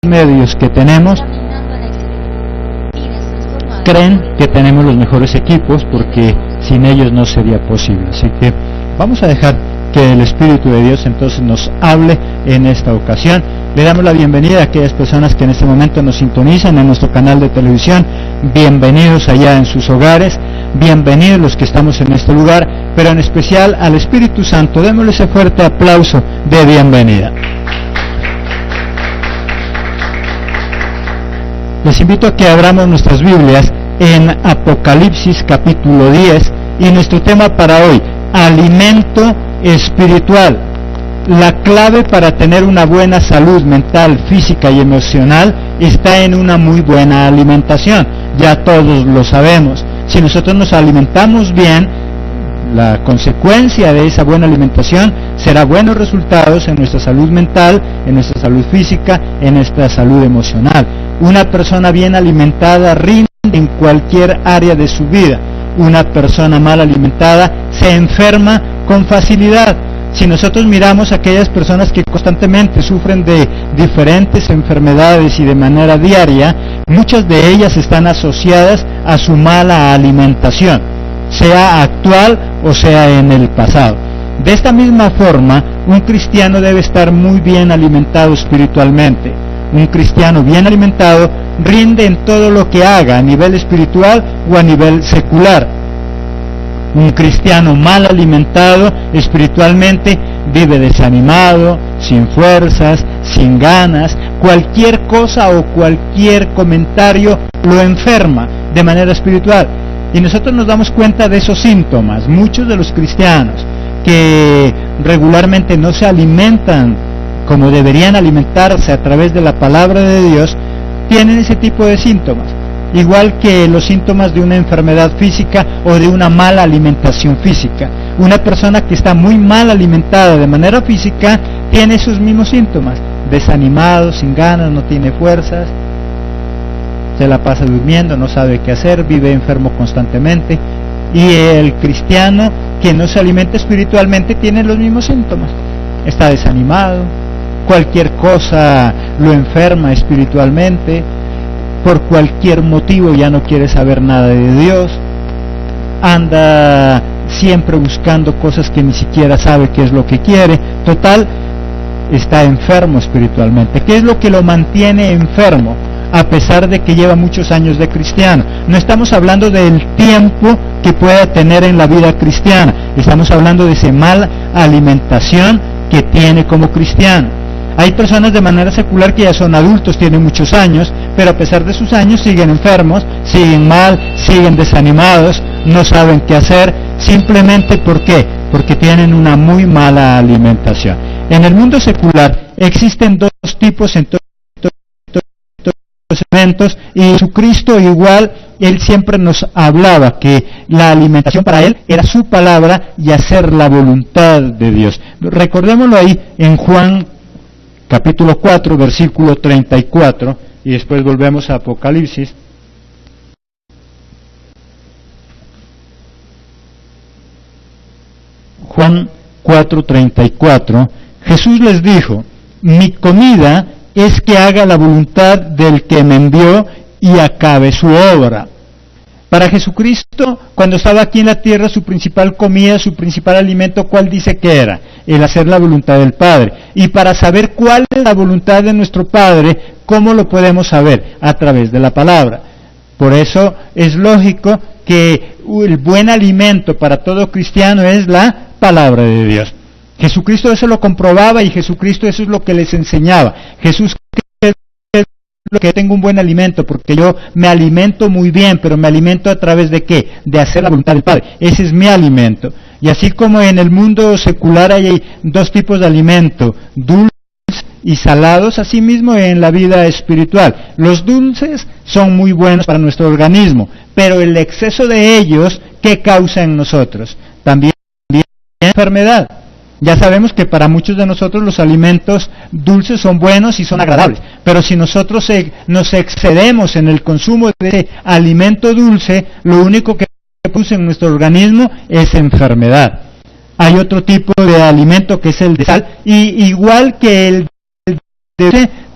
medios que tenemos, creen que tenemos los mejores equipos porque sin ellos no sería posible. Así que vamos a dejar que el Espíritu de Dios entonces nos hable en esta ocasión. Le damos la bienvenida a aquellas personas que en este momento nos sintonizan en nuestro canal de televisión. Bienvenidos allá en sus hogares, bienvenidos los que estamos en este lugar, pero en especial al Espíritu Santo. Démosle ese fuerte aplauso de bienvenida. Les invito a que abramos nuestras Biblias en Apocalipsis capítulo 10 y nuestro tema para hoy, alimento espiritual. La clave para tener una buena salud mental, física y emocional está en una muy buena alimentación. Ya todos lo sabemos. Si nosotros nos alimentamos bien, la consecuencia de esa buena alimentación será buenos resultados en nuestra salud mental, en nuestra salud física, en nuestra salud emocional. Una persona bien alimentada rinde en cualquier área de su vida. Una persona mal alimentada se enferma con facilidad. Si nosotros miramos a aquellas personas que constantemente sufren de diferentes enfermedades y de manera diaria, muchas de ellas están asociadas a su mala alimentación, sea actual o sea en el pasado. De esta misma forma, un cristiano debe estar muy bien alimentado espiritualmente. Un cristiano bien alimentado rinde en todo lo que haga, a nivel espiritual o a nivel secular. Un cristiano mal alimentado espiritualmente vive desanimado, sin fuerzas, sin ganas. Cualquier cosa o cualquier comentario lo enferma de manera espiritual. Y nosotros nos damos cuenta de esos síntomas. Muchos de los cristianos que regularmente no se alimentan como deberían alimentarse a través de la palabra de Dios, tienen ese tipo de síntomas, igual que los síntomas de una enfermedad física o de una mala alimentación física. Una persona que está muy mal alimentada de manera física tiene esos mismos síntomas: desanimado, sin ganas, no tiene fuerzas, se la pasa durmiendo, no sabe qué hacer, vive enfermo constantemente. Y el cristiano que no se alimenta espiritualmente tiene los mismos síntomas: está desanimado, cualquier cosa lo enferma espiritualmente, por cualquier motivo ya no quiere saber nada de Dios, anda siempre buscando cosas que ni siquiera sabe qué es lo que quiere. Total, está enfermo espiritualmente. ¿Qué es lo que lo mantiene enfermo? A pesar de que lleva muchos años de cristiano. No estamos hablando del tiempo que pueda tener en la vida cristiana, estamos hablando de esa mala alimentación que tiene como cristiano. Hay personas de manera secular que ya son adultos, tienen muchos años, pero a pesar de sus años siguen enfermos, siguen mal, siguen desanimados, no saben qué hacer. Simplemente ¿por qué? Porque tienen una muy mala alimentación. En el mundo secular existen dos tipos en todos los eventos, y Jesucristo igual, Él siempre nos hablaba que la alimentación para Él era su palabra y hacer la voluntad de Dios. Recordémoslo ahí en Juan capítulo 4, versículo 34, y después volvemos a Apocalipsis. Juan 4:34, Jesús les dijo: mi comida es que haga la voluntad del que me envió y acabe su obra. Para Jesucristo, cuando estaba aquí en la tierra, su principal comida, su principal alimento, ¿cuál dice que era? El hacer la voluntad del Padre. Y para saber cuál es la voluntad de nuestro Padre, ¿cómo lo podemos saber? A través de la palabra. Por eso es lógico que el buen alimento para todo cristiano es la palabra de Dios. Jesucristo eso lo comprobaba y Jesucristo eso es lo que les enseñaba. Jesús que tengo un buen alimento, porque yo me alimento muy bien, pero me alimento a través de ¿qué? De hacer la voluntad del Padre. Ese es mi alimento. Y así como en el mundo secular hay dos tipos de alimento, dulces y salados, así mismo en la vida espiritual. Los dulces son muy buenos para nuestro organismo, pero el exceso de ellos, ¿qué causa en nosotros? También enfermedad. Ya sabemos que para muchos de nosotros los alimentos dulces son buenos y son agradables, pero si nosotros nos excedemos en el consumo de ese alimento dulce, lo único que produce en nuestro organismo es enfermedad. Hay otro tipo de alimento que es el de sal, y igual que el de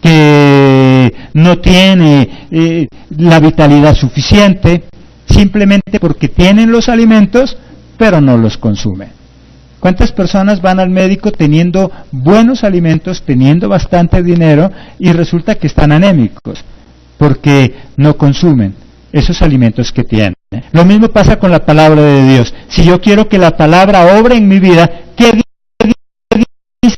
que no tiene la vitalidad suficiente, simplemente porque tienen los alimentos, pero no los consumen. ¿Cuántas personas van al médico teniendo buenos alimentos, teniendo bastante dinero, y resulta que están anémicos? Porque no consumen esos alimentos que tienen. Lo mismo pasa con la palabra de Dios. Si yo quiero que la palabra obre en mi vida, ¿qué dice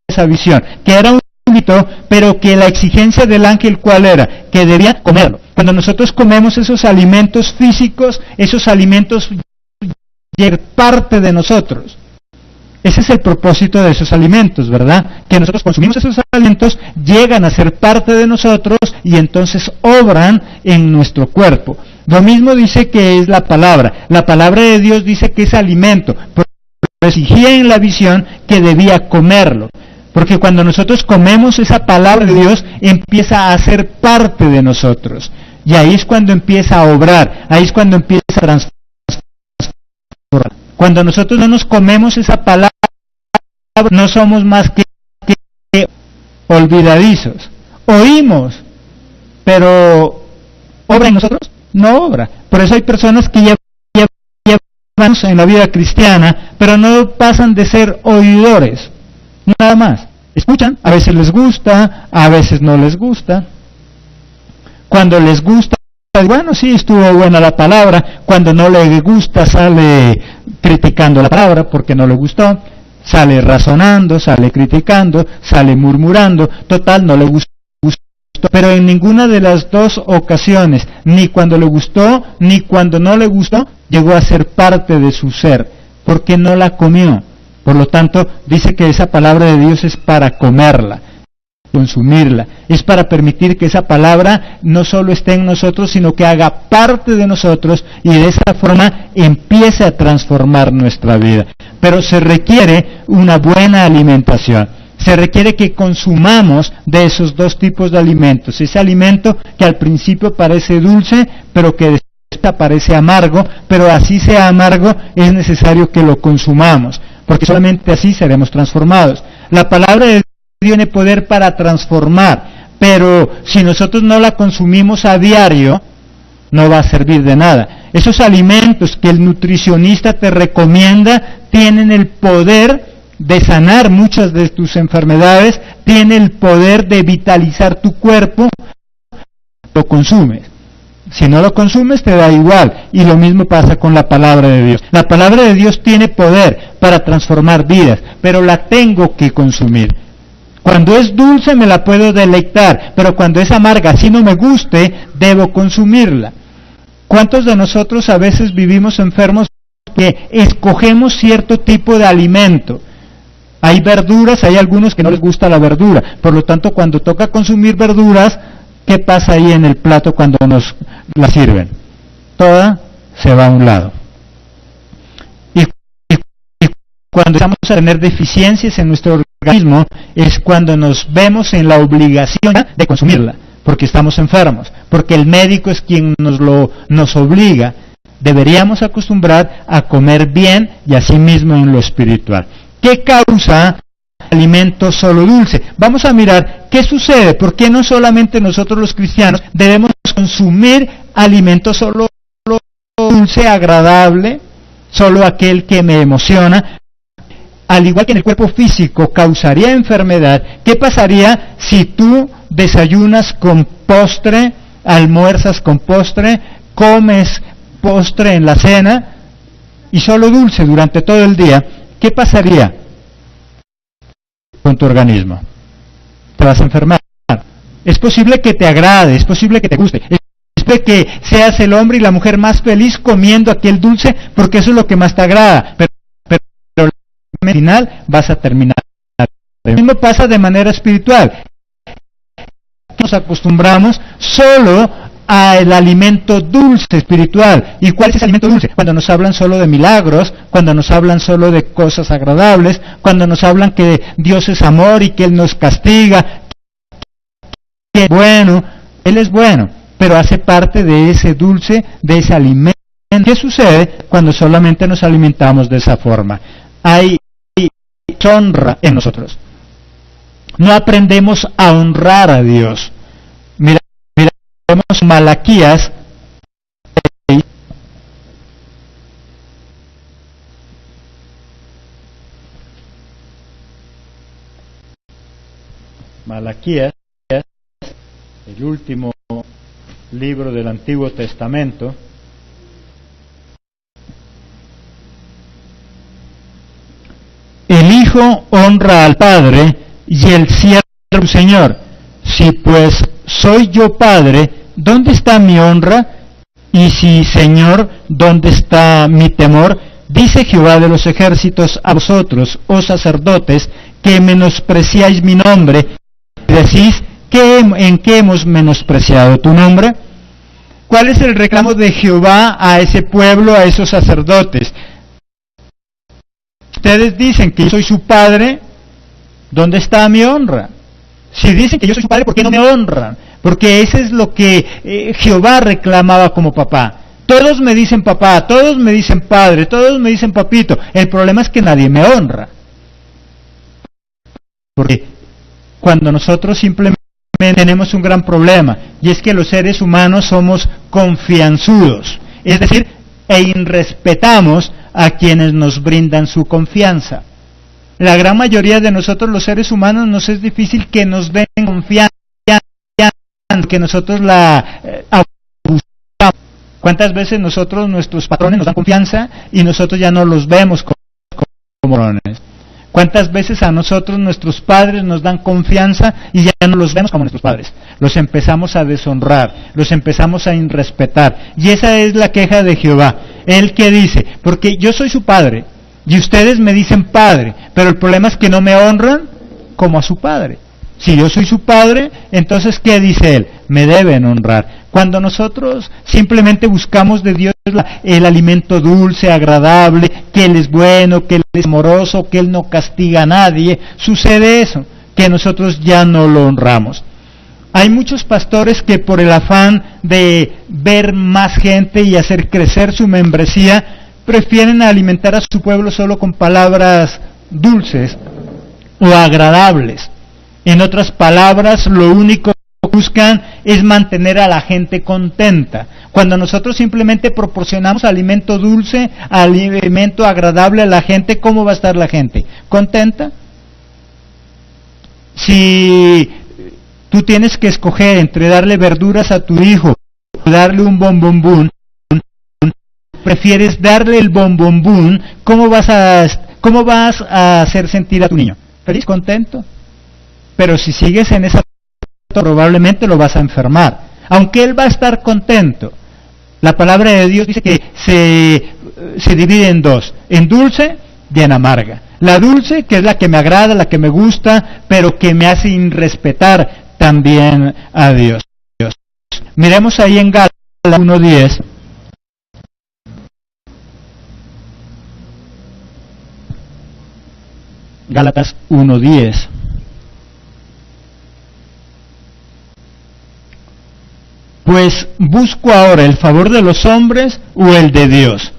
esa visión? Que era un mito, pero que la exigencia del ángel, ¿cuál era? Que debía comerlo. Cuando nosotros comemos esos alimentos físicos, esos alimentos llegan parte de nosotros. Ese es el propósito de esos alimentos, ¿verdad? Que nosotros consumimos esos alimentos, llegan a ser parte de nosotros y entonces obran en nuestro cuerpo. Lo mismo dice que es la palabra. La palabra de Dios dice que es alimento, pero exigía en la visión que debía comerlo. Porque cuando nosotros comemos esa palabra de Dios, empieza a ser parte de nosotros. Y ahí es cuando empieza a obrar, ahí es cuando empieza a transformar. Cuando nosotros no nos comemos esa palabra, no somos más que olvidadizos. Oímos, pero ¿obra en nosotros? No obra. Por eso hay personas que ya van en la vida cristiana, pero no pasan de ser oidores. Nada más. Escuchan, a veces les gusta, a veces no les gusta. Cuando les gusta, bueno, sí, estuvo buena la palabra. Cuando no le gusta, sale criticando la palabra porque no le gustó. Sale razonando, sale criticando, sale murmurando. Total, no le gustó. Pero en ninguna de las dos ocasiones, ni cuando le gustó, ni cuando no le gustó, llegó a ser parte de su ser, porque no la comió. Por lo tanto, dice que esa palabra de Dios es para comerla, consumirla. Es para permitir que esa palabra no solo esté en nosotros, sino que haga parte de nosotros y de esa forma empiece a transformar nuestra vida. Pero se requiere una buena alimentación. Se requiere que consumamos de esos dos tipos de alimentos. Ese alimento que al principio parece dulce, pero que después parece amargo, pero así sea amargo, es necesario que lo consumamos, porque solamente así seremos transformados. La palabra de Dios tiene poder para transformar, pero si nosotros no la consumimos a diario, no va a servir de nada. Esos alimentos que el nutricionista te recomienda tienen el poder de sanar muchas de tus enfermedades, tiene el poder de vitalizar tu cuerpo, lo consumes. Si no lo consumes te da igual, y lo mismo pasa con la palabra de Dios. La palabra de Dios tiene poder para transformar vidas, pero la tengo que consumir. Cuando es dulce me la puedo deleitar, pero cuando es amarga, si no me guste, debo consumirla. ¿Cuántos de nosotros a veces vivimos enfermos que escogemos cierto tipo de alimento? Hay verduras, hay algunos que no les gusta la verdura, por lo tanto cuando toca consumir verduras, ¿qué pasa ahí en el plato cuando nos la sirven? Toda se va a un lado. Y cuando empezamos a tener deficiencias en nuestro organismo, es cuando nos vemos en la obligación de consumirla, porque estamos enfermos, porque el médico es quien nos obliga. Deberíamos acostumbrar a comer bien y asimismo en lo espiritual. ¿Qué causa alimento solo dulce? Vamos a mirar qué sucede, por qué no solamente nosotros los cristianos debemos consumir alimento solo dulce, agradable, solo aquel que me emociona. Al igual que en el cuerpo físico causaría enfermedad, ¿qué pasaría si tú desayunas con postre, almuerzas con postre, comes postre en la cena y solo dulce durante todo el día? ¿Qué pasaría con tu organismo? Te vas a enfermar. Es posible que te agrade, es posible que te guste, es posible que seas el hombre y la mujer más feliz comiendo aquel dulce porque eso es lo que más te agrada, pero al final vas a terminar. Lo mismo pasa de manera espiritual. Nos acostumbramos solo al alimento dulce espiritual. ¿Y cuál es ese alimento dulce? Cuando nos hablan solo de milagros, cuando nos hablan solo de cosas agradables, cuando nos hablan que Dios es amor y que Él nos castiga, que es bueno, Él es bueno, pero hace parte de ese dulce, de ese alimento. ¿Qué sucede cuando solamente nos alimentamos de esa forma? Hay honra en nosotros. no aprendemos a honrar a Dios. Miremos Malaquías 6. Malaquías, el último libro del Antiguo Testamento. El Hijo honra al Padre y el siervo al Señor. Si pues soy yo Padre, ¿dónde está mi honra? Y si Señor, ¿dónde está mi temor? Dice Jehová de los ejércitos a vosotros, oh sacerdotes, que menospreciáis mi nombre, y decís, ¿en qué hemos menospreciado tu nombre? ¿Cuál es el reclamo de Jehová a ese pueblo, a esos sacerdotes? Ustedes dicen que yo soy su padre, ¿dónde está mi honra? Si dicen que yo soy su padre, ¿por qué no me honran? Porque eso es lo que Jehová reclamaba como papá. Todos me dicen papá, todos me dicen padre, todos me dicen papito. El problema es que nadie me honra. Porque cuando nosotros simplemente tenemos un gran problema, y es que los seres humanos somos confianzudos, es decir, irrespetamos a quienes nos brindan su confianza. La gran mayoría de nosotros los seres humanos nos es difícil que nos den confianza, que nosotros la abusamos. ¿Cuántas veces nuestros patrones nos dan confianza y nosotros ya no los vemos como patrones? ¿Cuántas veces a nosotros nuestros padres nos dan confianza y ya no los vemos como nuestros padres? Los empezamos a deshonrar, los empezamos a irrespetar. Y esa es la queja de Jehová. Él que dice, porque yo soy su padre, y ustedes me dicen padre, pero el problema es que no me honran como a su padre. Si yo soy su padre, entonces ¿qué dice él? Me deben honrar. Cuando nosotros simplemente buscamos de Dios el alimento dulce, agradable, que Él es bueno, que Él es amoroso, que Él no castiga a nadie, sucede eso, que nosotros ya no lo honramos. Hay muchos pastores que por el afán de ver más gente y hacer crecer su membresía, prefieren alimentar a su pueblo solo con palabras dulces o agradables. En otras palabras, lo único que buscan es mantener a la gente contenta. Cuando nosotros simplemente proporcionamos alimento dulce, alimento agradable a la gente, ¿cómo va a estar la gente? ¿Contenta? Si tú tienes que escoger entre darle verduras a tu hijo o darle un bombombún, prefieres darle el bombombún, ¿cómo vas a hacer sentir a tu niño? ¿Feliz, contento? Pero si sigues en esa, probablemente lo vas a enfermar, aunque él va a estar contento. La palabra de Dios dice que se divide en dos, en dulce y en amarga. La dulce, que es la que me agrada, la que me gusta, pero que me hace irrespetar también a Dios. Miremos ahí en Gálatas 1:10. Gálatas 1:10. Pues busco ahora el favor de los hombres o el de Dios,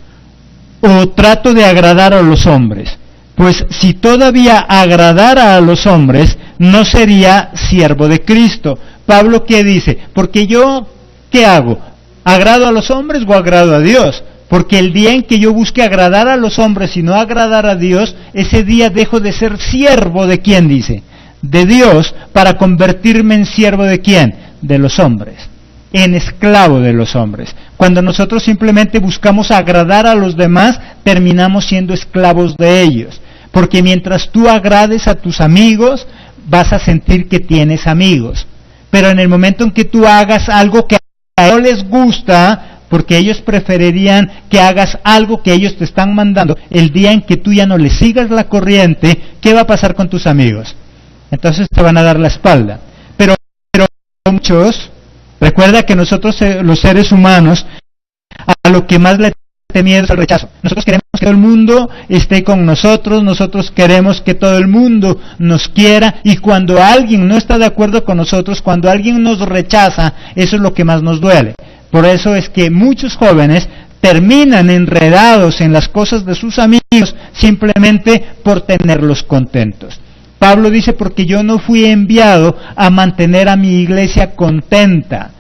o trato de agradar a los hombres. Pues si todavía agradara a los hombres, no sería siervo de Cristo. Pablo, ¿qué dice? Porque yo, ¿qué hago? ¿Agrado a los hombres o agrado a Dios? Porque el día en que yo busque agradar a los hombres y no agradar a Dios, ese día dejo de ser siervo de ¿quién dice? De Dios, para convertirme en siervo de ¿quién? De los hombres. En esclavo de los hombres. Cuando nosotros simplemente buscamos agradar a los demás, terminamos siendo esclavos de ellos. Porque mientras tú agrades a tus amigos, vas a sentir que tienes amigos. Pero en el momento en que tú hagas algo que a ellos no les gusta, porque ellos preferirían que hagas algo que ellos te están mandando, el día en que tú ya no les sigas la corriente, ¿qué va a pasar con tus amigos? Entonces te van a dar la espalda. Pero muchos, recuerda que nosotros los seres humanos, a lo que más le tenemos miedo es el rechazo. Nosotros queremos que todo el mundo esté con nosotros queremos que todo el mundo nos quiera, y cuando alguien no está de acuerdo con nosotros, cuando alguien nos rechaza, eso es lo que más nos duele. Por eso es que muchos jóvenes terminan enredados en las cosas de sus amigos simplemente por tenerlos contentos. Pablo dice, porque yo no fui enviado a mantener a mi iglesia contenta,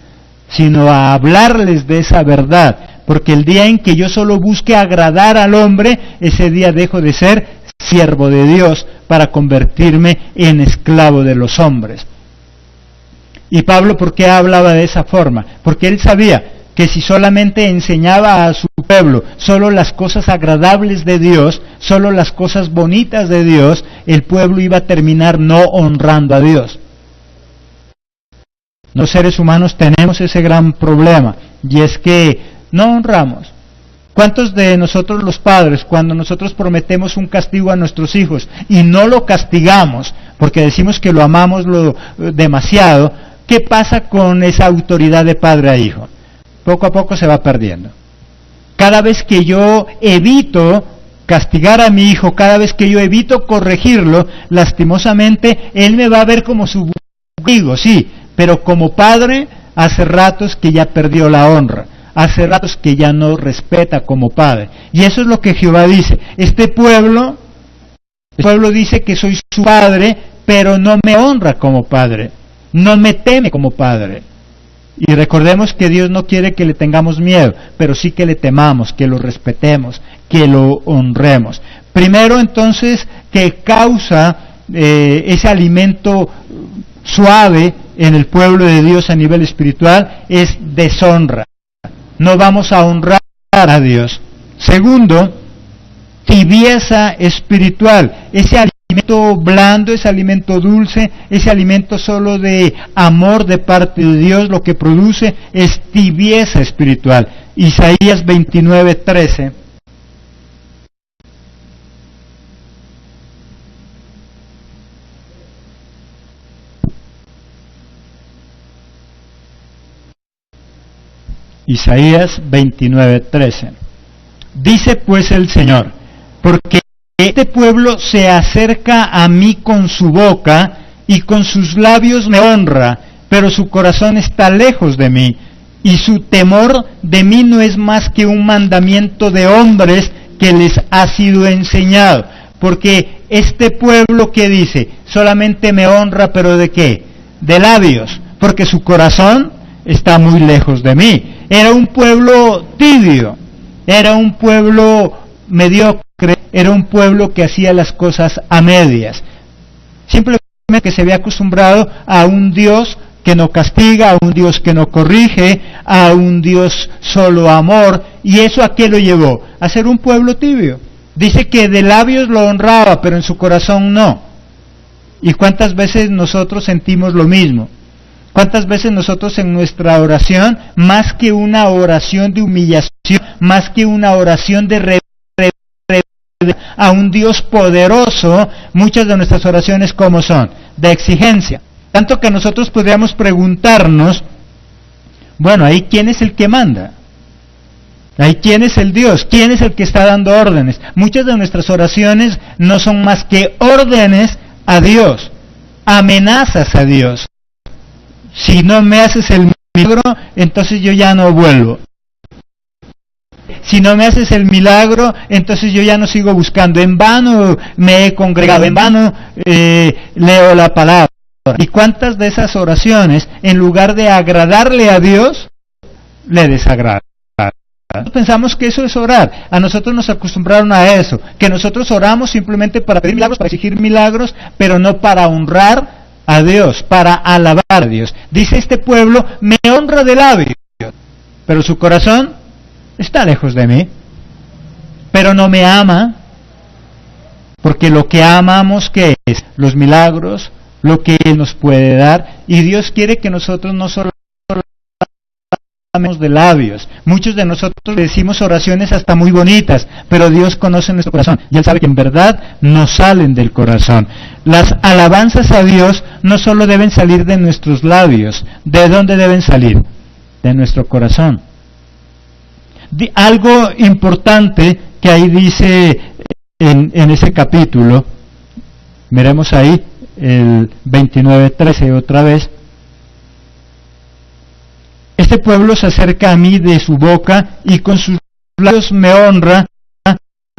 sino a hablarles de esa verdad, porque el día en que yo solo busque agradar al hombre, ese día dejo de ser siervo de Dios para convertirme en esclavo de los hombres. Y Pablo, ¿por qué hablaba de esa forma? Porque él sabía que si solamente enseñaba a su pueblo solo las cosas agradables de Dios, solo las cosas bonitas de Dios, el pueblo iba a terminar no honrando a Dios. Los seres humanos tenemos ese gran problema, y es que no honramos. ¿Cuántos de nosotros los padres, cuando nosotros prometemos un castigo a nuestros hijos y no lo castigamos, porque decimos que lo amamos demasiado, qué pasa con esa autoridad de padre a hijo? Poco a poco se va perdiendo. Cada vez que yo evito castigar a mi hijo, cada vez que yo evito corregirlo, lastimosamente él me va a ver como su amigo, sí, pero como padre hace ratos que ya perdió la honra, hace ratos que ya no respeta como padre. Y eso es lo que Jehová dice. Este pueblo dice que soy su padre, pero no me honra como padre, no me teme como padre. Y recordemos que Dios no quiere que le tengamos miedo, pero sí que le temamos, que lo respetemos, que lo honremos. Primero entonces, que causa ese alimento suave en el pueblo de Dios a nivel espiritual es deshonra. No vamos a honrar a Dios. Segundo, tibieza espiritual. Ese alimento blando, ese alimento dulce, ese alimento solo de amor de parte de Dios, lo que produce es tibieza espiritual. Isaías 29:13. Isaías 29:13. Dice pues el Señor, porque este pueblo se acerca a mí con su boca y con sus labios me honra, pero su corazón está lejos de mí, y su temor de mí no es más que un mandamiento de hombres que les ha sido enseñado. Porque este pueblo que dice, solamente me honra, pero ¿de qué? De labios, porque su corazón está muy lejos de mí. Era un pueblo tibio, era un pueblo mediocre, era un pueblo que hacía las cosas a medias. Simplemente que se había acostumbrado a un Dios que no castiga, a un Dios que no corrige, a un Dios solo amor. ¿Y eso a qué lo llevó? A ser un pueblo tibio. Dice que de labios lo honraba, pero en su corazón no. ¿Y cuántas veces nosotros sentimos lo mismo? ¿Cuántas veces nosotros en nuestra oración, más que una oración de humillación, más que una oración de a un Dios poderoso, muchas de nuestras oraciones ¿cómo son? De exigencia. Tanto que nosotros podríamos preguntarnos, bueno, ahí ¿quién es el que manda? Ahí ¿quién es el Dios? ¿Quién es el que está dando órdenes? Muchas de nuestras oraciones no son más que órdenes a Dios, amenazas a Dios. Si no me haces el milagro, entonces yo ya no vuelvo. Si no me haces el milagro, entonces yo ya no sigo buscando. En vano me he congregado, en vano leo la palabra. ¿Y cuántas de esas oraciones, en lugar de agradarle a Dios, le desagradan? Pensamos que eso es orar. A nosotros nos acostumbraron a eso, que nosotros oramos simplemente para pedir milagros, para exigir milagros, pero no para honrar a Dios, para alabar a Dios. Dice este pueblo, me honra de labios, pero su corazón está lejos de mí, pero no me ama, porque lo que amamos, ¿qué es? Los milagros, lo que Él nos puede dar, y Dios quiere que nosotros no solo amemos de labios. Muchos de nosotros decimos oraciones hasta muy bonitas, pero Dios conoce nuestro corazón, y Él sabe que en verdad nos salen del corazón. Las alabanzas a Dios no solo deben salir de nuestros labios. ¿De dónde deben salir? De nuestro corazón. Algo importante que ahí dice en ese capítulo, miremos ahí el 29:13 otra vez. Este pueblo se acerca a mí de su boca y con sus labios me honra, su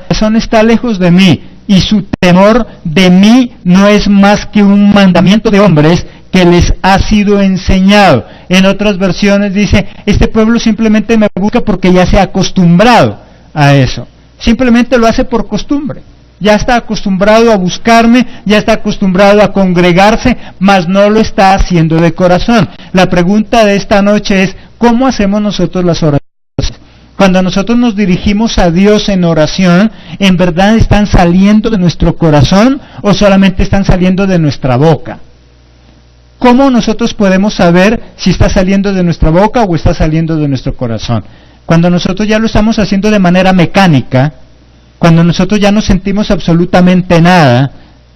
corazón está lejos de mí. y su temor de mí no es más que un mandamiento de hombres que les ha sido enseñado. En otras versiones dice, este pueblo simplemente me busca porque ya se ha acostumbrado a eso. Simplemente lo hace por costumbre. Ya está acostumbrado a buscarme, ya está acostumbrado a congregarse, mas no lo está haciendo de corazón. La pregunta de esta noche es, ¿cómo hacemos nosotros las oraciones? Cuando nosotros nos dirigimos a Dios en oración, ¿en verdad están saliendo de nuestro corazón o solamente están saliendo de nuestra boca? ¿Cómo nosotros podemos saber si está saliendo de nuestra boca o está saliendo de nuestro corazón? Cuando nosotros ya lo estamos haciendo de manera mecánica, cuando nosotros ya no sentimos absolutamente nada,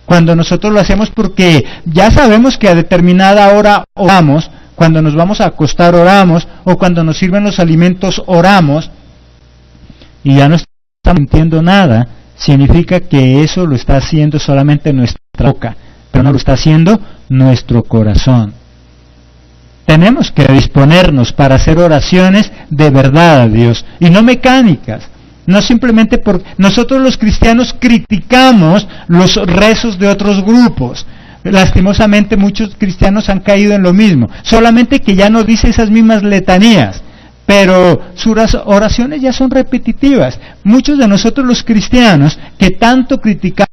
cuando nosotros lo hacemos porque ya sabemos que a determinada hora oramos, cuando nos vamos a acostar oramos, o cuando nos sirven los alimentos oramos, y ya no estamos sintiendo nada, significa que eso lo está haciendo solamente nuestra boca, pero no lo está haciendo nuestro corazón. Tenemos que disponernos para hacer oraciones de verdad a Dios, y no mecánicas. No simplemente porque nosotros los cristianos criticamos los rezos de otros grupos. Lastimosamente muchos cristianos han caído en lo mismo, solamente que ya no dice esas mismas letanías, pero sus oraciones ya son repetitivas. Muchos de nosotros los cristianos que tanto criticamos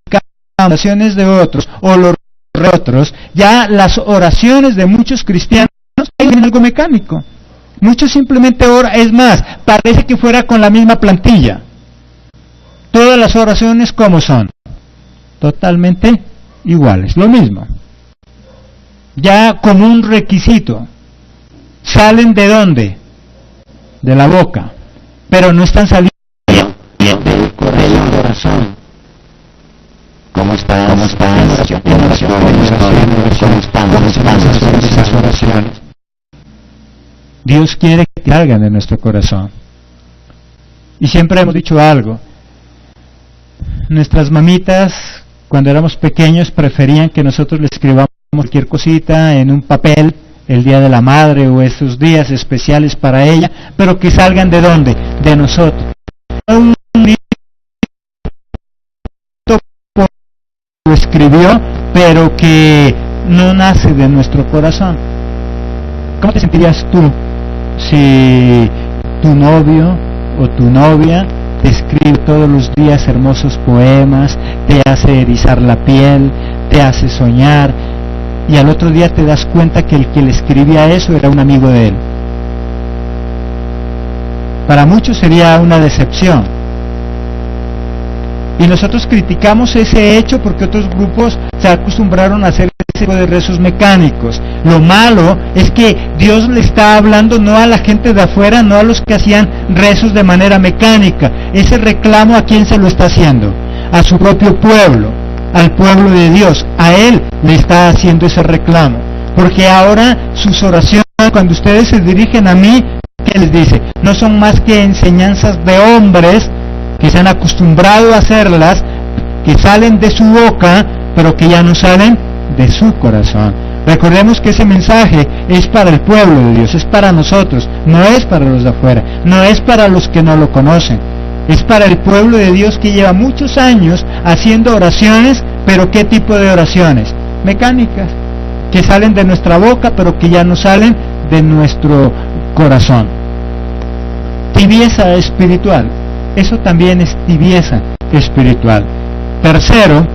las oraciones de otros o los de otros, ya las oraciones de muchos cristianos tienen algo mecánico. Muchos simplemente oran, es más, parece que fuera con la misma plantilla. Todas las oraciones, ¿cómo son? Totalmente iguales, lo mismo. Ya como un requisito. ¿Salen de dónde? De la boca. Pero no están saliendo del corazón. ¿Cómo están? ¿Cómo están? ¿Cómo están esas oraciones? Dios quiere que salgan de nuestro corazón. Y siempre hemos dicho algo. Nuestras mamitas, cuando éramos pequeños, preferían que nosotros les escribamos cualquier cosita en un papel, el Día de la Madre o esos días especiales para ella, pero que salgan ¿de dónde? De nosotros. Un niño lo escribió, pero que no nace de nuestro corazón. ¿Cómo te sentirías tú si tu novio o tu novia te escribe todos los días hermosos poemas, te hace erizar la piel, te hace soñar, y al otro día te das cuenta que el que le escribía eso era un amigo de él? Para muchos sería una decepción. Y nosotros criticamos ese hecho porque otros grupos se acostumbraron a hacer ese tipo de rezos mecánicos. Lo malo es que Dios le está hablando no a la gente de afuera, no a los que hacían rezos de manera mecánica. Ese reclamo, ¿a quién se lo está haciendo? A su propio pueblo, al pueblo de Dios. A Él le está haciendo ese reclamo. Porque ahora sus oraciones, cuando ustedes se dirigen a mí, ¿qué les dice? No son más que enseñanzas de hombres que se han acostumbrado a hacerlas, que salen de su boca, pero que ya no salen de su corazón. Recordemos que ese mensaje es para el pueblo de Dios, es para nosotros, no es para los de afuera, no es para los que no lo conocen, es para el pueblo de Dios que lleva muchos años haciendo oraciones, pero ¿qué tipo de oraciones? Mecánicas, que salen de nuestra boca, pero que ya no salen de nuestro corazón. Tibieza espiritual. Eso también es tibieza espiritual. Tercero,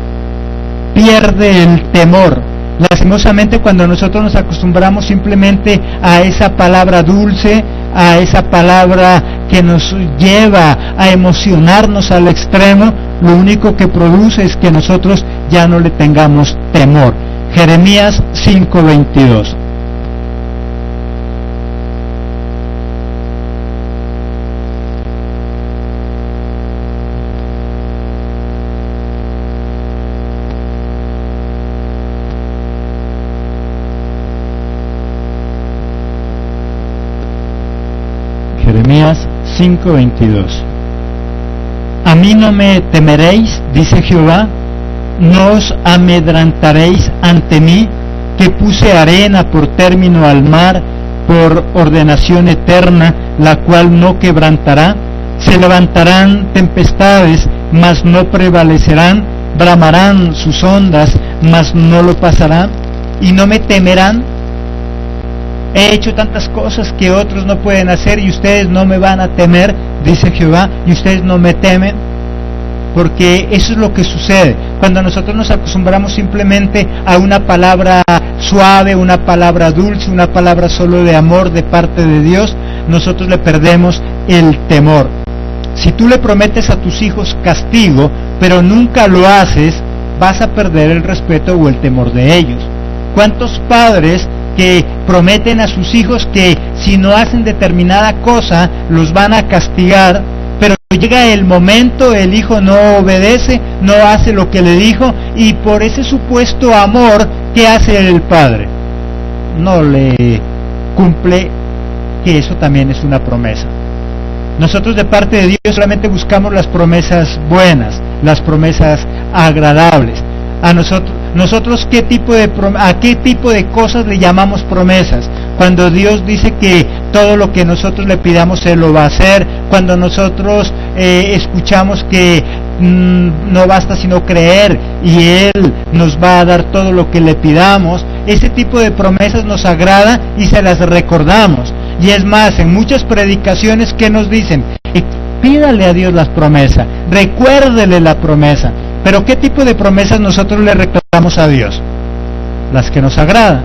pierde el temor. Lastimosamente, cuando nosotros nos acostumbramos simplemente a esa palabra dulce, a esa palabra que nos lleva a emocionarnos al extremo, lo único que produce es que nosotros ya no le tengamos temor. Jeremías 5:22. Jeremías 5:22. A mí no me temeréis, dice Jehová, no os amedrantaréis ante mí, que puse arena por término al mar, por ordenación eterna, la cual no quebrantará. Se levantarán tempestades mas no prevalecerán, bramarán sus ondas, mas no lo pasarán, y no me temerán. He hecho tantas cosas que otros no pueden hacer, y ustedes no me van a temer, dice Jehová, y ustedes no me temen. Porque eso es lo que sucede cuando nosotros nos acostumbramos simplemente a una palabra suave, una palabra dulce, una palabra solo de amor de parte de Dios. Nosotros le perdemos el temor. Si tú le prometes a tus hijos castigo, pero nunca lo haces, vas a perder el respeto o el temor de ellos. ¿Cuántos padres que prometen a sus hijos que si no hacen determinada cosa los van a castigar, pero llega el momento, el hijo no obedece, no hace lo que le dijo, y por ese supuesto amor, ¿qué hace el padre? No le cumple, que eso también es una promesa. Nosotros de parte de Dios solamente buscamos las promesas buenas, las promesas agradables. A nosotros ¿a qué tipo de cosas le llamamos promesas? Cuando Dios dice que todo lo que nosotros le pidamos Él lo va a hacer, cuando nosotros escuchamos que no basta sino creer y Él nos va a dar todo lo que le pidamos, ese tipo de promesas nos agrada y se las recordamos. Y es más, en muchas predicaciones, ¿qué nos dicen? Pídale a Dios las promesas, recuérdele la promesa. Pero ¿qué tipo de promesas nosotros le reclamamos a Dios? Las que nos agradan.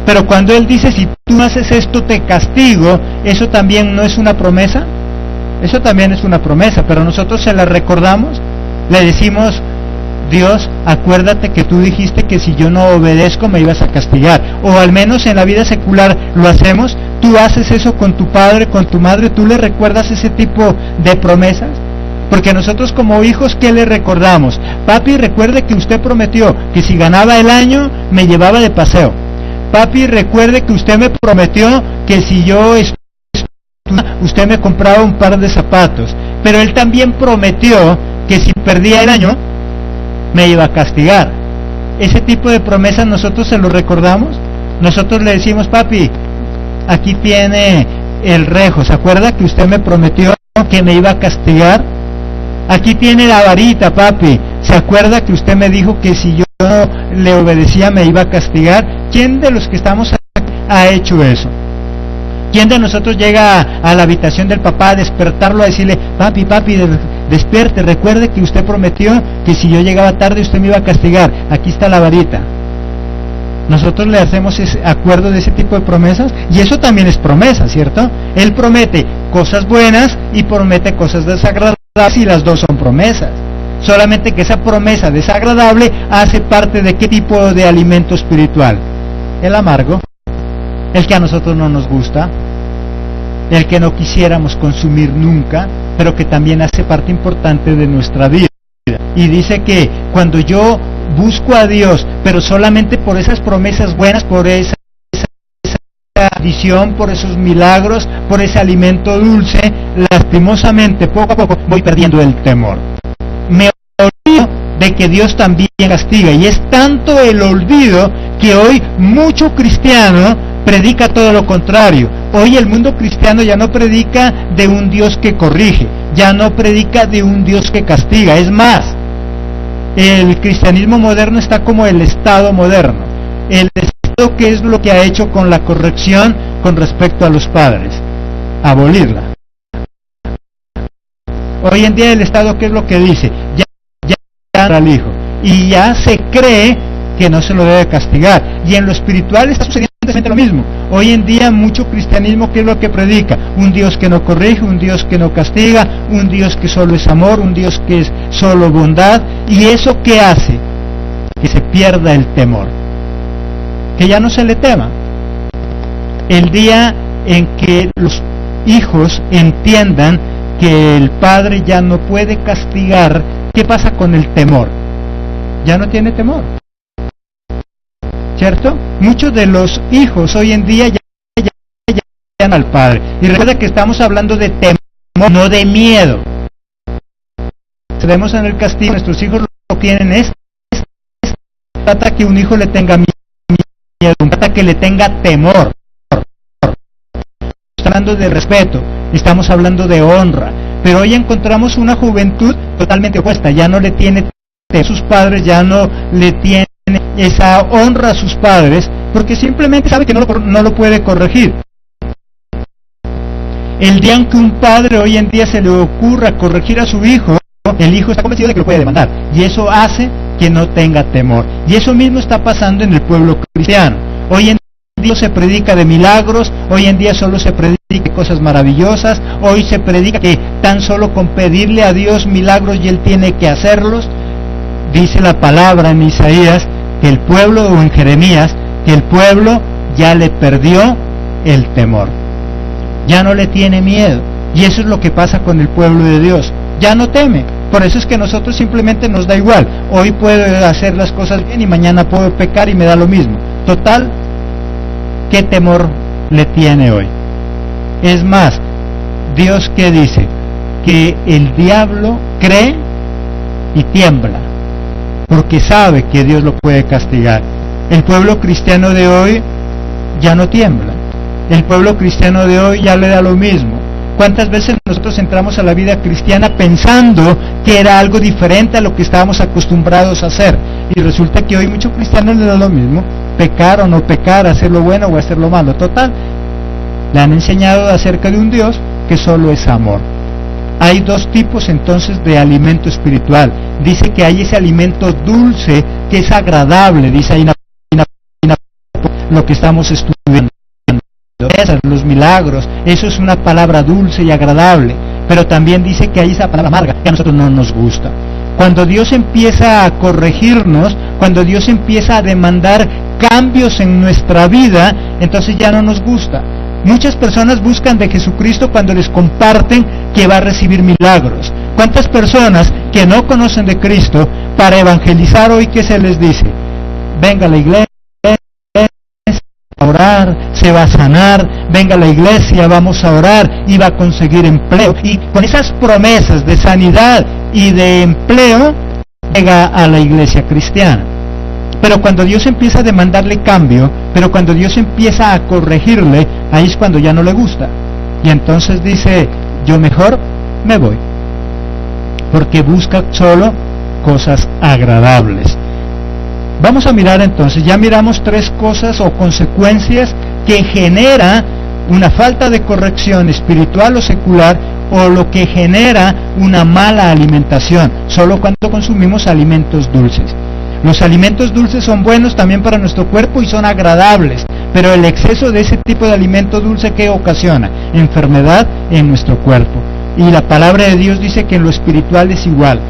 Pero cuando Él dice, si tú no haces esto te castigo, ¿eso también no es una promesa? Eso también es una promesa, pero nosotros se la recordamos, le decimos, Dios, acuérdate que tú dijiste que si yo no obedezco me ibas a castigar. O al menos en la vida secular lo hacemos. ¿Tú haces eso con tu padre, con tu madre? ¿Tú le recuerdas ese tipo de promesas? Porque nosotros como hijos, ¿qué le recordamos? Papi, recuerde que usted prometió que si ganaba el año, me llevaba de paseo. Papi, recuerde que usted me prometió que si yo usted me compraba un par de zapatos. Pero él también prometió que si perdía el año, me iba a castigar. Ese tipo de promesas nosotros se lo recordamos. Nosotros le decimos, papi, aquí tiene el rejo. ¿Se acuerda que usted me prometió que me iba a castigar? Aquí tiene la varita, papi. ¿Se acuerda que usted me dijo que si yo no le obedecía me iba a castigar? ¿Quién de los que estamos aquí ha hecho eso? ¿Quién de nosotros llega a la habitación del papá a despertarlo, a decirle, papi, despierte, recuerde que usted prometió que si yo llegaba tarde usted me iba a castigar, aquí está la varita? Nosotros le hacemos ese acuerdo de ese tipo de promesas, y eso también es promesa, ¿cierto? Él promete cosas buenas y promete cosas desagradables, y las dos son promesas. Solamente que esa promesa desagradable hace parte de qué tipo de alimento espiritual. El amargo, el que a nosotros no nos gusta, el que no quisiéramos consumir nunca, pero que también hace parte importante de nuestra vida. Y dice que cuando yo busco a Dios, pero solamente por esas promesas buenas, por esa visión, por esos milagros, por ese alimento dulce, lastimosamente poco a poco voy perdiendo el temor. Me olvido de que Dios también castiga, y es tanto el olvido que hoy mucho cristiano predica todo lo contrario. Hoy el mundo cristiano ya no predica de un Dios que corrige, ya no predica de un Dios que castiga. Es más, el cristianismo moderno está como el Estado moderno. El Estado, ¿qué es lo que ha hecho con la corrección con respecto a los padres? Abolirla. Hoy en día el Estado, ¿qué es lo que dice? Ya al hijo, y ya se cree que no se lo debe castigar. Y en lo espiritual está sucediendo exactamente lo mismo. Hoy en día mucho cristianismo, ¿qué es lo que predica? Un Dios que no corrige, un Dios que no castiga, un Dios que solo es amor, un Dios que es solo bondad. ¿Y eso qué hace? Que se pierda el temor, que ya no se le tema. El día en que los hijos entiendan que el padre ya no puede castigar, ¿qué pasa con el temor? Ya no tiene temor, ¿cierto? Muchos de los hijos hoy en día ya al padre. Y recuerda que estamos hablando de temor, no de miedo. Si vemos en el castigo, nuestros hijos lo que tienen es trata que un hijo le tenga miedo, trata que le tenga temor. Estamos hablando de respeto, estamos hablando de honra. pero hoy encontramos una juventud totalmente opuesta, ya no le tiene a sus padres, ya no le tiene esa honra a sus padres, porque simplemente sabe que no lo puede corregir. El día en que un padre hoy en día se le ocurra corregir a su hijo, el hijo está convencido de que lo puede demandar, y eso hace que no tenga temor. Y eso mismo está pasando en el pueblo cristiano. Hoy en día se predica de milagros, hoy en día solo se predica de cosas maravillosas, hoy se predica que tan solo con pedirle a Dios milagros y Él tiene que hacerlos. Dice la palabra en Isaías, que el pueblo, o en Jeremías, que el pueblo ya le perdió el temor, ya no le tiene miedo, y eso es lo que pasa con el pueblo de Dios, ya no teme. Por eso es que nosotros simplemente nos da igual, hoy puedo hacer las cosas bien y mañana puedo pecar y me da lo mismo. Total, ¿qué temor le tiene hoy? Es más, Dios, ¿qué dice? Que el diablo cree y tiembla, porque sabe que Dios lo puede castigar. El pueblo cristiano de hoy ya no tiembla, el pueblo cristiano de hoy ya le da lo mismo. ¿Cuántas veces nosotros entramos a la vida cristiana pensando que era algo diferente a lo que estábamos acostumbrados a hacer? Y resulta que hoy muchos cristianos le da lo mismo, pecar o no pecar, hacer lo bueno o hacer lo malo. Total, le han enseñado acerca de un Dios que solo es amor. Hay dos tipos entonces de alimento espiritual. Dice que hay ese alimento dulce que es agradable, dice ahí lo que estamos estudiando. Los milagros, eso es una palabra dulce y agradable, pero también dice que hay esa palabra amarga que a nosotros no nos gusta. Cuando Dios empieza a corregirnos, cuando Dios empieza a demandar cambios en nuestra vida, entonces ya no nos gusta. Muchas personas buscan de Jesucristo cuando les comparten que va a recibir milagros. ¿Cuántas personas que no conocen de Cristo, para evangelizar hoy, qué se les dice? Venga a la iglesia, a orar, se va a sanar, venga a la iglesia, vamos a orar y va a conseguir empleo. Y con esas promesas de sanidad y de empleo, llega a la iglesia cristiana. Pero cuando Dios empieza a demandarle cambio, pero cuando Dios empieza a corregirle, ahí es cuando ya no le gusta. Y entonces dice, yo mejor me voy, porque busca solo cosas agradables. Vamos a mirar entonces, ya miramos tres cosas o consecuencias que genera una falta de corrección espiritual o secular, o lo que genera una mala alimentación, solo cuando consumimos alimentos dulces. Los alimentos dulces son buenos también para nuestro cuerpo y son agradables, pero el exceso de ese tipo de alimento dulce, ¿qué ocasiona? Enfermedad en nuestro cuerpo. Y la palabra de Dios dice que en lo espiritual es igual.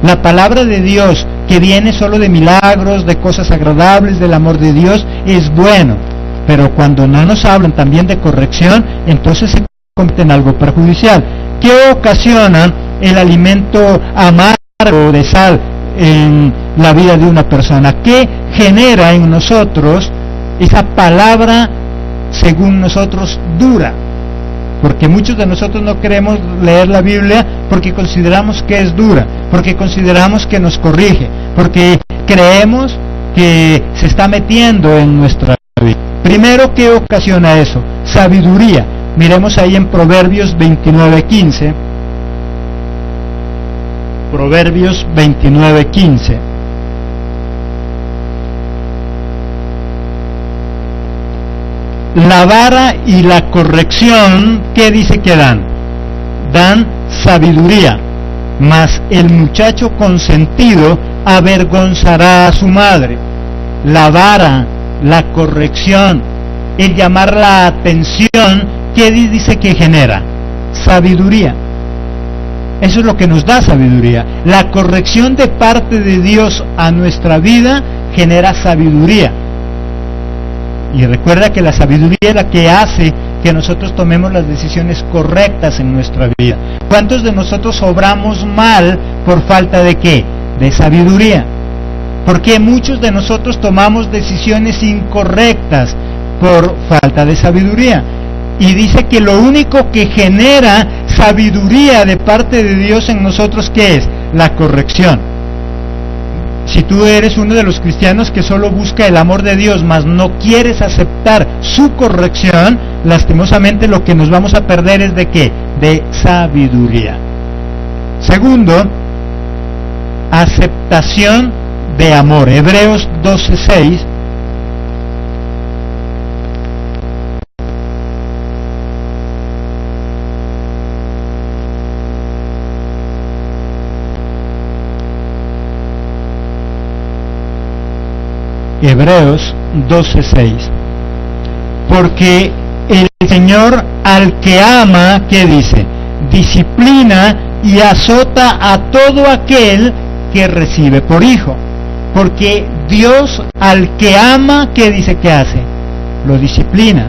La palabra de Dios, que viene solo de milagros, de cosas agradables, del amor de Dios, es bueno, pero cuando no nos hablan también de corrección, entonces se convierte en algo perjudicial. ¿Qué ocasiona el alimento amargo de sal en la vida de una persona? ¿Qué genera en nosotros esa palabra, según nosotros, dura? Porque muchos de nosotros no queremos leer la Biblia porque consideramos que es dura, porque consideramos que nos corrige, porque creemos que se está metiendo en nuestra vida. Primero, ¿qué ocasiona eso? Sabiduría. Miremos ahí en Proverbios 29:15. Proverbios 29:15. La vara y la corrección, ¿qué dice que dan? Dan sabiduría, mas el muchacho consentido avergonzará a su madre. La vara, la corrección, el llamar la atención, ¿qué dice que genera? Sabiduría. Eso es lo que nos da sabiduría. La corrección de parte de Dios a nuestra vida genera sabiduría. Y recuerda que la sabiduría es la que hace que nosotros tomemos las decisiones correctas en nuestra vida. ¿Cuántos de nosotros obramos mal por falta de qué? De sabiduría. Porque muchos de nosotros tomamos decisiones incorrectas por falta de sabiduría. Y dice que lo único que genera sabiduría de parte de Dios en nosotros, ¿qué es? La corrección. Si tú eres uno de los cristianos que solo busca el amor de Dios, mas no quieres aceptar su corrección, lastimosamente lo que nos vamos a perder es ¿de qué? De sabiduría. Segundo, aceptación de amor. Hebreos 12:6. Hebreos 12:6. Porque el Señor al que ama, ¿qué dice? Disciplina y azota a todo aquel que recibe por hijo. Porque Dios al que ama, ¿qué dice que hace? Lo disciplina.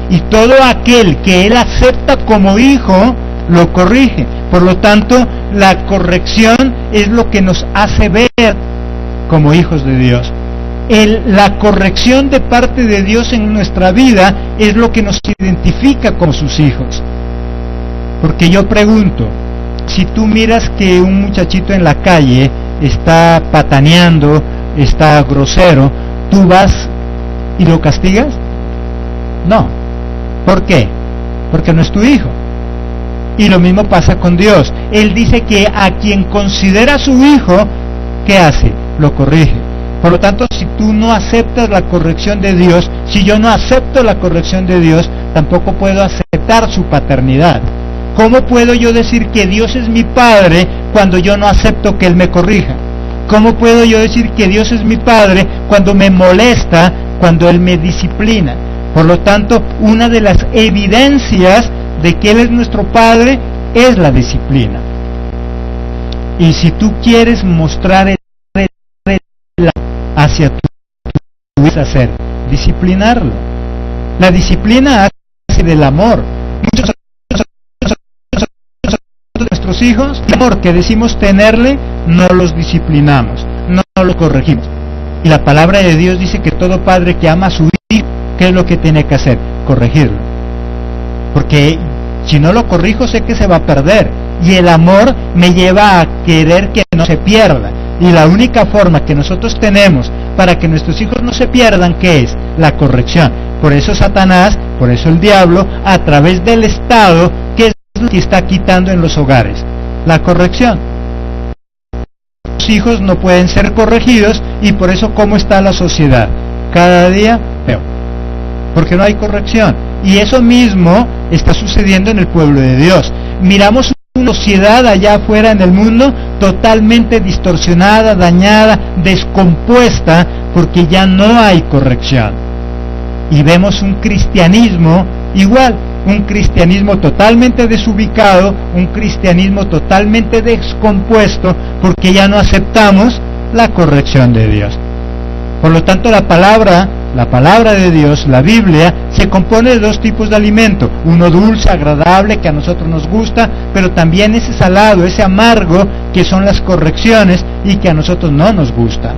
Y todo aquel que Él acepta como hijo, lo corrige. Por lo tanto, la corrección es lo que nos hace ver como hijos de Dios. La corrección de parte de Dios en nuestra vida es lo que nos identifica como sus hijos. Porque yo pregunto, si tú miras que un muchachito en la calle está pataneando, está grosero, ¿tú vas y lo castigas? No. ¿Por qué? Porque no es tu hijo. Y lo mismo pasa con Dios. Él dice que a quien considera su hijo, ¿qué hace? Lo corrige. Por lo tanto, si tú no aceptas la corrección de Dios, si yo no acepto la corrección de Dios, tampoco puedo aceptar su paternidad. ¿Cómo puedo yo decir que Dios es mi Padre cuando yo no acepto que Él me corrija? ¿Cómo puedo yo decir que Dios es mi Padre cuando me molesta, cuando Él me disciplina? Por lo tanto, una de las evidencias de que Él es nuestro Padre es la disciplina. Y si tú quieres mostrar el hacia tu hacer, disciplinarlo. La disciplina hace del amor. Muchos de nuestros hijos, el amor que decimos tenerle, no los disciplinamos, no los corregimos. Y la palabra de Dios dice que todo padre que ama a su hijo, ¿qué es lo que tiene que hacer? Corregirlo. Porque si no lo corrijo, sé que se va a perder. Y el amor me lleva a querer que no se pierda. Y la única forma que nosotros tenemos para que nuestros hijos no se pierdan, ¿qué es? La corrección. Por eso Satanás, por eso el diablo, a través del Estado, ¿qué es lo que está quitando en los hogares? La corrección. Los hijos no pueden ser corregidos y por eso ¿cómo está la sociedad? Cada día peor. Porque no hay corrección. Y eso mismo está sucediendo en el pueblo de Dios. Miramos una sociedad allá afuera en el mundo totalmente distorsionada, dañada, descompuesta, porque ya no hay corrección. Y vemos un cristianismo igual, un cristianismo totalmente desubicado, un cristianismo totalmente descompuesto, porque ya no aceptamos la corrección de Dios. Por lo tanto, la palabra de Dios, la Biblia, se compone de dos tipos de alimento, uno dulce, agradable, que a nosotros nos gusta, pero también ese salado, ese amargo, que son las correcciones y que a nosotros no nos gusta.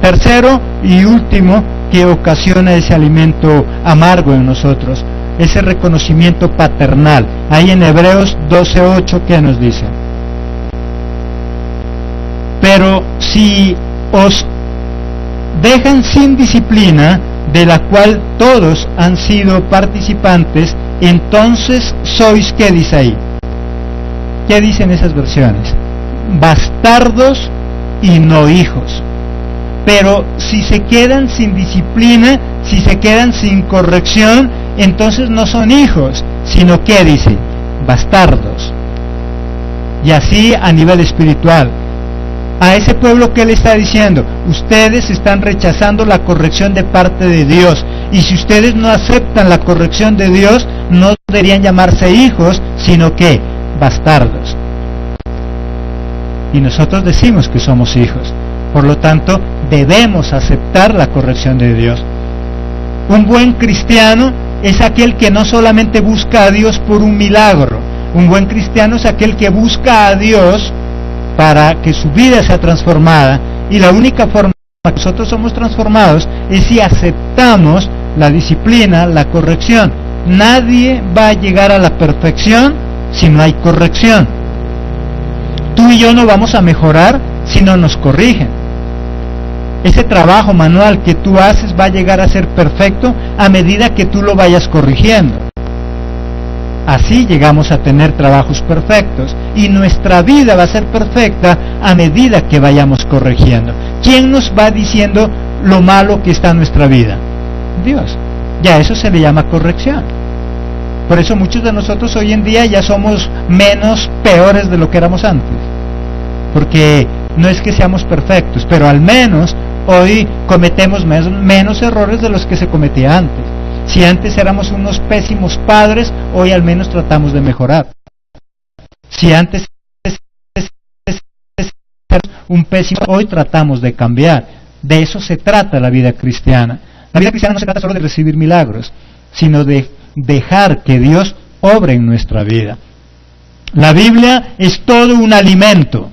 Tercero y último, que ocasiona ese alimento amargo en nosotros, ese reconocimiento paternal. Ahí en Hebreos 12:8, ¿qué nos dice? Pero si os dejan sin disciplina, de la cual todos han sido participantes, entonces sois, ¿qué dice ahí? ¿Qué dicen esas versiones? Bastardos y no hijos. Pero si se quedan sin disciplina, si se quedan sin corrección, entonces no son hijos, sino ¿qué dice? Bastardos. Y así a nivel espiritual. A ese pueblo que le está diciendo, ustedes están rechazando la corrección de parte de Dios, y si ustedes no aceptan la corrección de Dios, no deberían llamarse hijos, sino que bastardos. Y nosotros decimos que somos hijos, por lo tanto debemos aceptar la corrección de Dios. Un buen cristiano es aquel que no solamente busca a Dios por un milagro, un buen cristiano es aquel que busca a Dios para que su vida sea transformada, y la única forma que nosotros somos transformados es si aceptamos la disciplina, la corrección. Nadie va a llegar a la perfección si no hay corrección. Tú y yo no vamos a mejorar si no nos corrigen. Ese trabajo manual que tú haces va a llegar a ser perfecto a medida que tú lo vayas corrigiendo. Así llegamos a tener trabajos perfectos y nuestra vida va a ser perfecta a medida que vayamos corrigiendo. ¿Quién nos va diciendo lo malo que está en nuestra vida? Dios. Ya eso se le llama corrección. Por eso muchos de nosotros hoy en día ya somos menos peores de lo que éramos antes. Porque no es que seamos perfectos, pero al menos hoy cometemos menos errores de los que se cometía antes. Si antes éramos unos pésimos padres, hoy al menos tratamos de mejorar. Si antes éramos un pésimo, hoy tratamos de cambiar. De eso se trata la vida cristiana. La vida cristiana no se trata solo de recibir milagros, sino de dejar que Dios obre en nuestra vida. La Biblia es todo un alimento.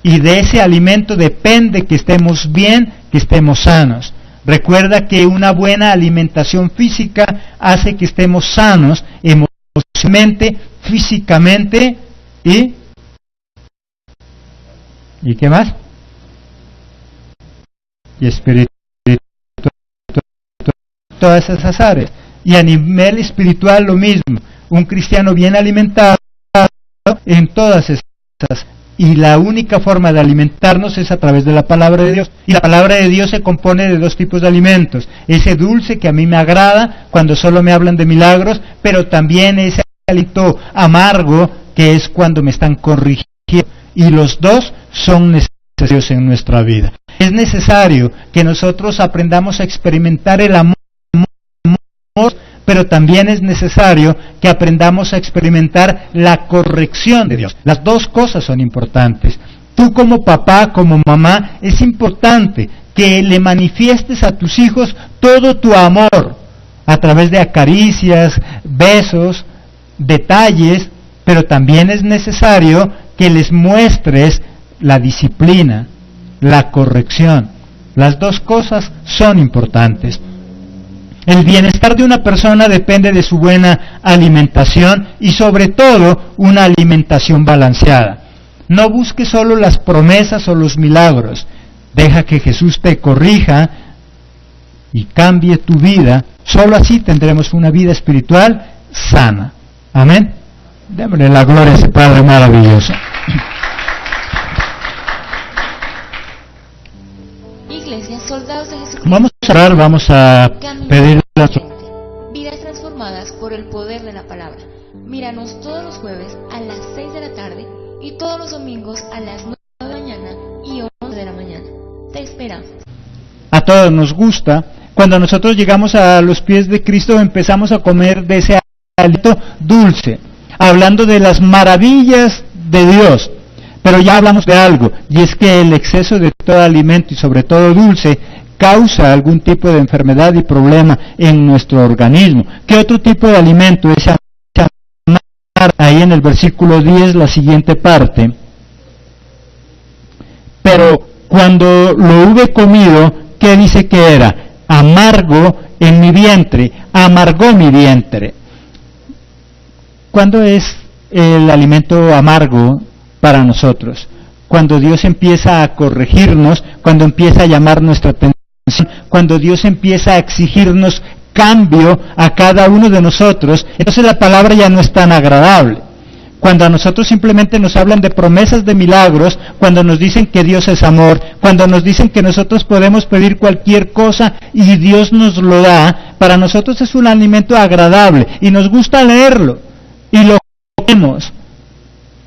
Y de ese alimento depende que estemos bien, que estemos sanos. Recuerda que una buena alimentación física hace que estemos sanos emocionalmente, físicamente ¿y qué más? Y espiritualmente. Todas esas áreas. Y a nivel espiritual lo mismo. Un cristiano bien alimentado en todas esas. Y la única forma de alimentarnos es a través de la palabra de Dios. Y la palabra de Dios se compone de dos tipos de alimentos. Ese dulce que a mí me agrada cuando solo me hablan de milagros, pero también ese alimento amargo que es cuando me están corrigiendo. Y los dos son necesarios en nuestra vida. Es necesario que nosotros aprendamos a experimentar el amor, pero también es necesario que aprendamos a experimentar la corrección de Dios. Las dos cosas son importantes. Tú como papá, como mamá, es importante que le manifiestes a tus hijos todo tu amor a través de acaricias, besos, detalles, pero también es necesario que les muestres la disciplina, la corrección. Las dos cosas son importantes. El bienestar de una persona depende de su buena alimentación y sobre todo una alimentación balanceada. No busques solo las promesas o los milagros. Deja que Jesús te corrija y cambie tu vida. Solo así tendremos una vida espiritual sana. Amén. Démosle la gloria a ese Padre maravilloso. Iglesia, soldados de Jesucristo. Vamos a orar, vamos a pedir vidas transformadas por el poder de la palabra. Míranos todos los jueves a las 6 de la tarde y todos los domingos a las 9 de la mañana y 11 de la mañana. Te esperamos. A todos nos gusta. Cuando nosotros llegamos a los pies de Cristo empezamos a comer de ese alimento dulce, hablando de las maravillas de Dios. Pero ya hablamos de algo, y es que el exceso de todo alimento y sobre todo dulce causa algún tipo de enfermedad y problema en nuestro organismo. ¿Qué otro tipo de alimento es? Ahí en el versículo 10 la siguiente parte. Pero cuando lo hube comido, ¿qué dice que era? Amargo en mi vientre, amargó mi vientre. ¿Cuándo es el alimento amargo para nosotros? Cuando Dios empieza a corregirnos, cuando empieza a llamar nuestra atención, cuando Dios empieza a exigirnos cambio a cada uno de nosotros, entonces la palabra ya no es tan agradable. Cuando a nosotros simplemente nos hablan de promesas de milagros, cuando nos dicen que Dios es amor, cuando nos dicen que nosotros podemos pedir cualquier cosa y Dios nos lo da, para nosotros es un alimento agradable y nos gusta leerlo y lo comemos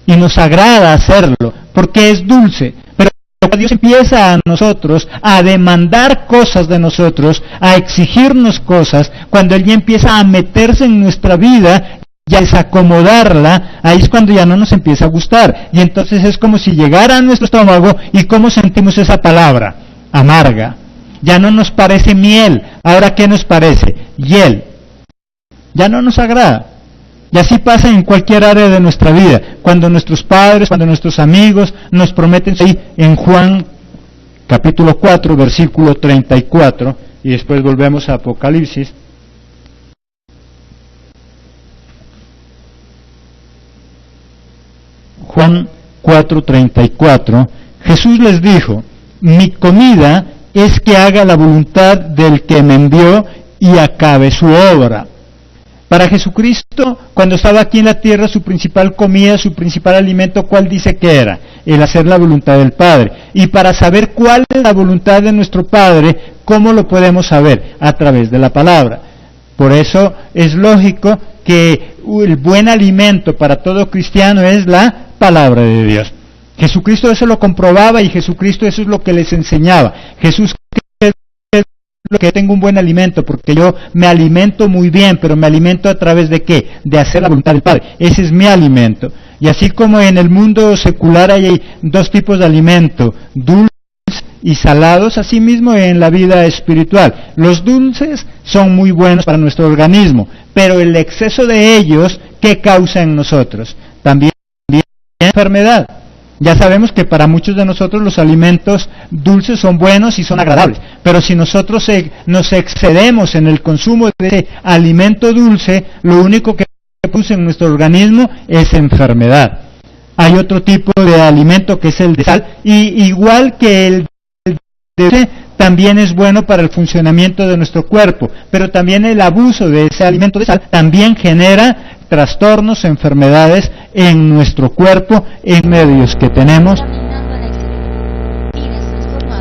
y nos agrada hacerlo porque es dulce. Pero cuando Dios empieza a nosotros a demandar cosas de nosotros, a exigirnos cosas, cuando Él ya empieza a meterse en nuestra vida y a desacomodarla, ahí es cuando ya no nos empieza a gustar. Y entonces es como si llegara a nuestro estómago y ¿cómo sentimos esa palabra? Amarga. Ya no nos parece miel. ¿Ahora qué nos parece? Hiel. Ya no nos agrada. Y así pasa en cualquier área de nuestra vida. Cuando nuestros padres, cuando nuestros amigos nos prometen, ahí en Juan capítulo 4, versículo 34, y después volvemos a Apocalipsis. Juan 4:34, Jesús les dijo: mi comida es que haga la voluntad del que me envió y acabe su obra. Para Jesucristo, cuando estaba aquí en la tierra, su principal comida, su principal alimento, ¿cuál dice que era? El hacer la voluntad del Padre. Y para saber cuál es la voluntad de nuestro Padre, ¿cómo lo podemos saber? A través de la palabra. Por eso es lógico que el buen alimento para todo cristiano es la palabra de Dios. Jesucristo eso lo comprobaba y Jesucristo eso es lo que les enseñaba. Jesús que tengo un buen alimento, porque yo me alimento muy bien, pero me alimento a través de ¿qué? De hacer la voluntad del Padre. Ese es mi alimento. Y así como en el mundo secular hay dos tipos de alimento, dulces y salados, así mismo en la vida espiritual. Los dulces son muy buenos para nuestro organismo, pero el exceso de ellos, ¿qué causa en nosotros? También enfermedad. Ya sabemos que para muchos de nosotros los alimentos dulces son buenos y son agradables, pero si nosotros nos excedemos en el consumo de ese alimento dulce, lo único que produce en nuestro organismo es enfermedad. Hay otro tipo de alimento que es el de sal, y igual que el de dulce, también es bueno para el funcionamiento de nuestro cuerpo, pero también el abuso de ese alimento de sal también genera trastornos, enfermedades en nuestro cuerpo, en medios que tenemos.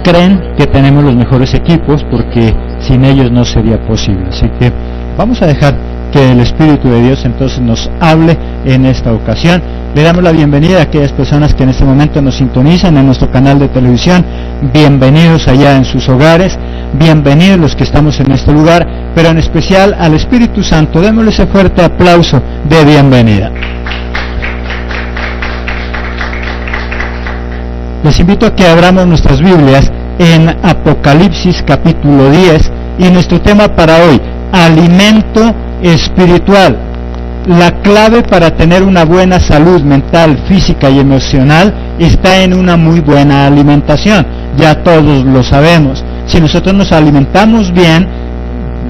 Creen que tenemos los mejores equipos porque sin ellos no sería posible. Así que vamos a dejar que el Espíritu de Dios entonces nos hable en esta ocasión. Le damos la bienvenida a aquellas personas que en este momento nos sintonizan en nuestro canal de televisión. Bienvenidos allá en sus hogares. Bienvenidos los que estamos en este lugar, pero en especial al Espíritu Santo. Démosle ese fuerte aplauso de bienvenida. Les invito a que abramos nuestras Biblias en Apocalipsis capítulo 10 y nuestro tema para hoy, alimento espiritual. La clave para tener una buena salud mental, física y emocional está en una muy buena alimentación. Ya todos lo sabemos. Si nosotros nos alimentamos bien,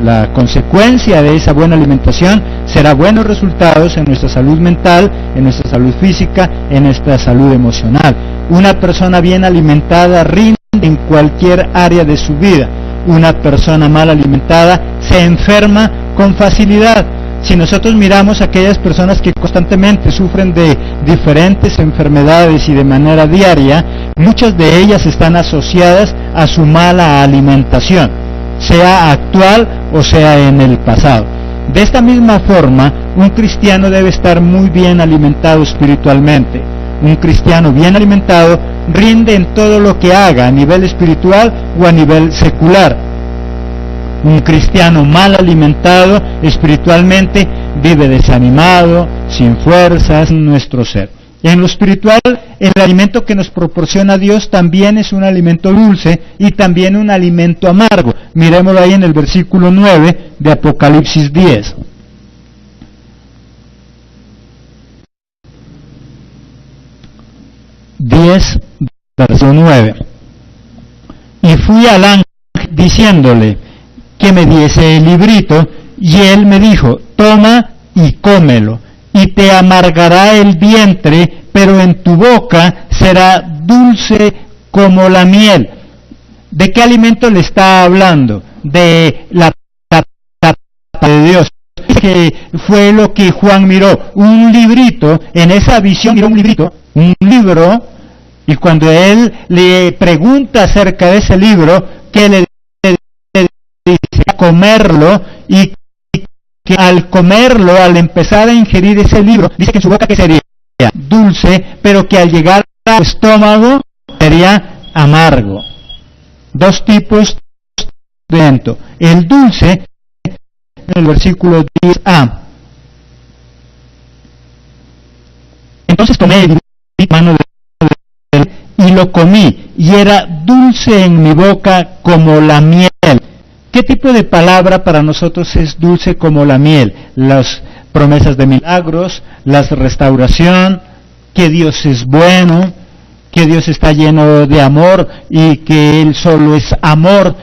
la consecuencia de esa buena alimentación será buenos resultados en nuestra salud mental, en nuestra salud física, en nuestra salud emocional. Una persona bien alimentada rinde en cualquier área de su vida. Una persona mal alimentada se enferma con facilidad. Si nosotros miramos a aquellas personas que constantemente sufren de diferentes enfermedades y de manera diaria, muchas de ellas están asociadas a su mala alimentación, sea actual o sea en el pasado. De esta misma forma, un cristiano debe estar muy bien alimentado espiritualmente. Un cristiano bien alimentado rinde en todo lo que haga, a nivel espiritual o a nivel secular. Un cristiano mal alimentado espiritualmente vive desanimado, sin fuerzas en nuestro ser. Y en lo espiritual, el alimento que nos proporciona Dios también es un alimento dulce y también un alimento amargo. Miremoslo ahí en el versículo 9 de Apocalipsis 10. Versículo 9. Y fui al ángel diciéndole que me diese el librito, y él me dijo, toma y cómelo, y te amargará el vientre, pero en tu boca será dulce como la miel. ¿De qué alimento le está hablando? De la palabra de Dios, que fue lo que Juan miró, un librito, en esa visión miró un libro, y cuando él le pregunta acerca de ese libro, ¿qué le dice? Comerlo, y que al comerlo, al empezar a ingerir ese libro, dice que en su boca que sería dulce, pero que al llegar al estómago sería amargo. Dos tipos de alimento. El dulce, en el versículo 10a. Entonces tomé el mano de él y lo comí, y era dulce en mi boca como la miel. ¿Qué tipo de palabra para nosotros es dulce como la miel? Las promesas de milagros, la restauración, que Dios es bueno, que Dios está lleno de amor y que Él solo es amor.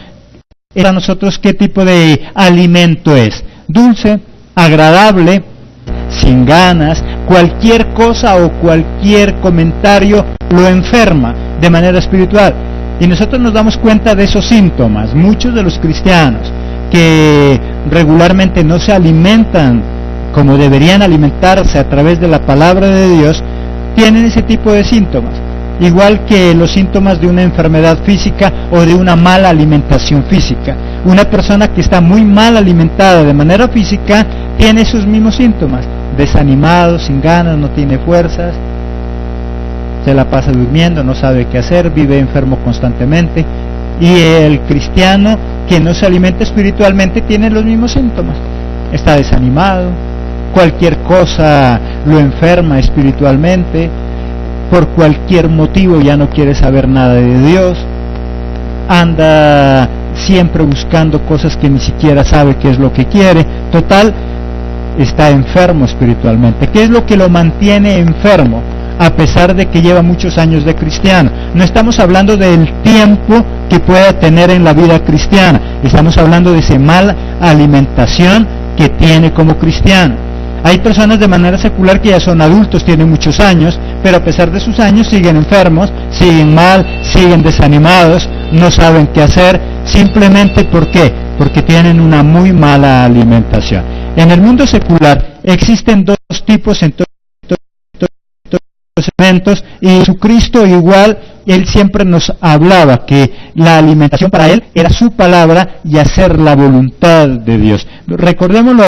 Para nosotros, ¿qué tipo de alimento es? Dulce, agradable, sin ganas. Cualquier cosa o cualquier comentario lo enferma de manera espiritual. Y nosotros nos damos cuenta de esos síntomas. Muchos de los cristianos que regularmente no se alimentan como deberían alimentarse a través de la palabra de Dios, tienen ese tipo de síntomas. Igual que los síntomas de una enfermedad física o de una mala alimentación física. Una persona que está muy mal alimentada de manera física tiene esos mismos síntomas: desanimado, sin ganas, no tiene fuerzas, se la pasa durmiendo, no sabe qué hacer, vive enfermo constantemente. Y el cristiano que no se alimenta espiritualmente tiene los mismos síntomas: está desanimado, cualquier cosa lo enferma espiritualmente, por cualquier motivo ya no quiere saber nada de Dios, anda siempre buscando cosas que ni siquiera sabe qué es lo que quiere. Total, está enfermo espiritualmente. ¿Qué es lo que lo mantiene enfermo? A pesar de que lleva muchos años de cristiano. No estamos hablando del tiempo que pueda tener en la vida cristiana, estamos hablando de esa mala alimentación que tiene como cristiano. Hay personas de manera secular que ya son adultos, tienen muchos años, pero a pesar de sus años siguen enfermos, siguen mal, siguen desanimados, no saben qué hacer, simplemente ¿por qué? Porque tienen una muy mala alimentación. En el mundo secular existen dos tipos en todos los eventos, y Jesucristo igual, Él siempre nos hablaba que la alimentación para Él era su palabra y hacer la voluntad de Dios. Recordémoslo